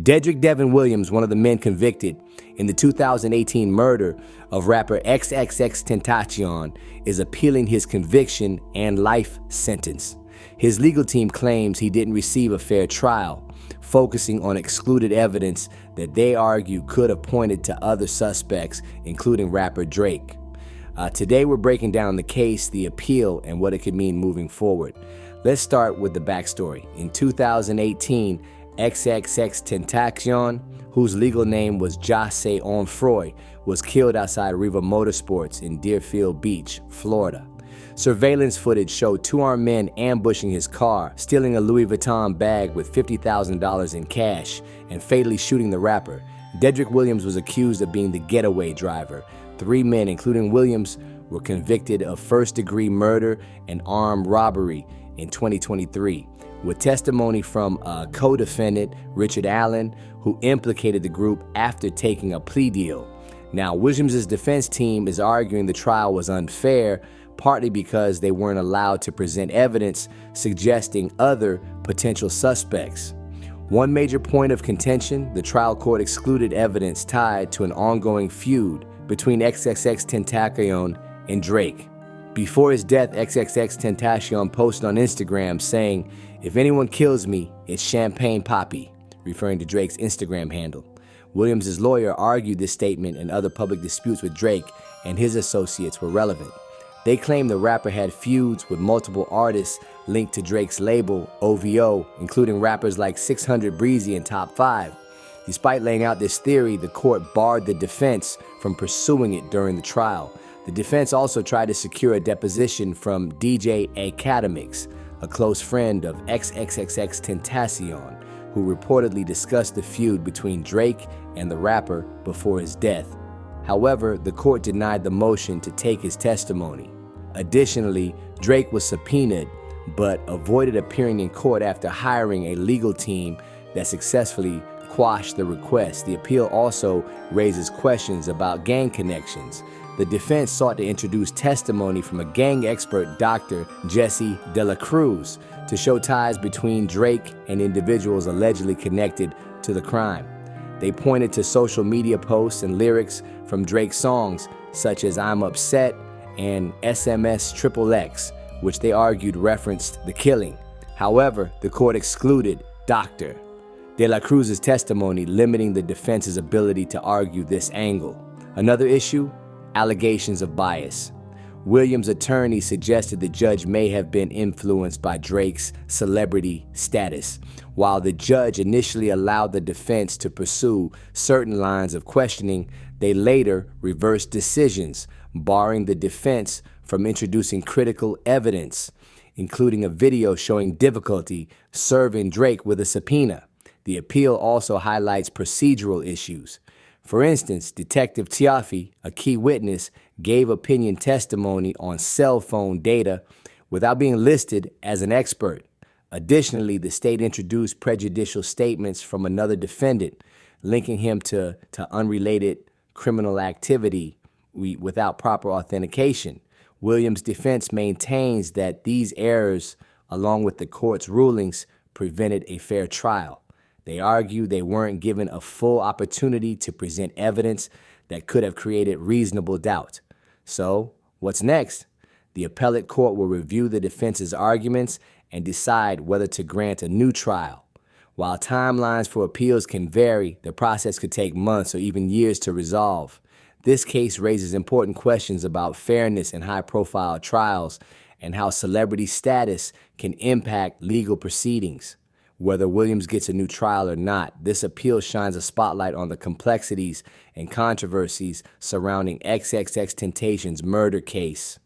Dedrick Devin Williams, one of the men convicted in the 2018 murder of rapper XXXTentacion, is appealing his conviction and life sentence. His legal team claims he didn't receive a fair trial, focusing on excluded evidence that they argue could have pointed to other suspects, including rapper Drake. Today we're breaking down the case, the appeal, and what it could mean moving forward. Let's start with the backstory. In 2018, XXXTentacion, whose legal name was Jose Onfroy, was killed outside Riva Motorsports in Deerfield Beach, Florida. Surveillance footage showed two armed men ambushing his car, stealing a Louis Vuitton bag with $50,000 in cash, and fatally shooting the rapper. Dedrick Williams was accused of being the getaway driver. 3 men, including Williams, were convicted of first-degree murder and armed robbery in 2023, with testimony from a co-defendant, Richard Allen, who implicated the group after taking a plea deal. Now, Williams' defense team is arguing the trial was unfair, partly because they weren't allowed to present evidence suggesting other potential suspects. One major point of contention, the trial court excluded evidence tied to an ongoing feud between XXXTentacion and Drake. Before his death, XXXTentacion posted on Instagram saying, "If anyone kills me, it's Champagne Poppy," referring to Drake's Instagram handle. Williams' lawyer argued this statement and other public disputes with Drake and his associates were relevant. They claimed the rapper had feuds with multiple artists linked to Drake's label, OVO, including rappers like 600 Breezy and Top 5. Despite laying out this theory, the court barred the defense from pursuing it during the trial. The defense also tried to secure a deposition from DJ Academics, a close friend of XXXTentacion, who reportedly discussed the feud between Drake and the rapper before his death. However, the court denied the motion to take his testimony. Additionally, Drake was subpoenaed, but avoided appearing in court after hiring a legal team that successfully quashed the request. The appeal also raises questions about gang connections. The defense sought to introduce testimony from a gang expert, Dr. Jesse De La Cruz, to show ties between Drake and individuals allegedly connected to the crime. They pointed to social media posts and lyrics from Drake's songs, such as "I'm Upset" and SMS XXX, which they argued referenced the killing. However, the court excluded Dr. De La Cruz's testimony, limiting the defense's ability to argue this angle. Another issue, allegations of bias. Williams' attorney suggested the judge may have been influenced by Drake's celebrity status. While the judge initially allowed the defense to pursue certain lines of questioning, they later reversed decisions, barring the defense from introducing critical evidence, including a video showing difficulty serving Drake with a subpoena. The appeal also highlights procedural issues. For instance, Detective Tiafi, a key witness, gave opinion testimony on cell phone data without being listed as an expert. Additionally, the state introduced prejudicial statements from another defendant, linking him to unrelated criminal activity without proper authentication. Williams' defense maintains that these errors, along with the court's rulings, prevented a fair trial. They argue they weren't given a full opportunity to present evidence that could have created reasonable doubt. So, what's next? The appellate court will review the defense's arguments and decide whether to grant a new trial. While timelines for appeals can vary, the process could take months or even years to resolve. This case raises important questions about fairness in high-profile trials and how celebrity status can impact legal proceedings. Whether Williams gets a new trial or not, this appeal shines a spotlight on the complexities and controversies surrounding XXXTentacion's murder case.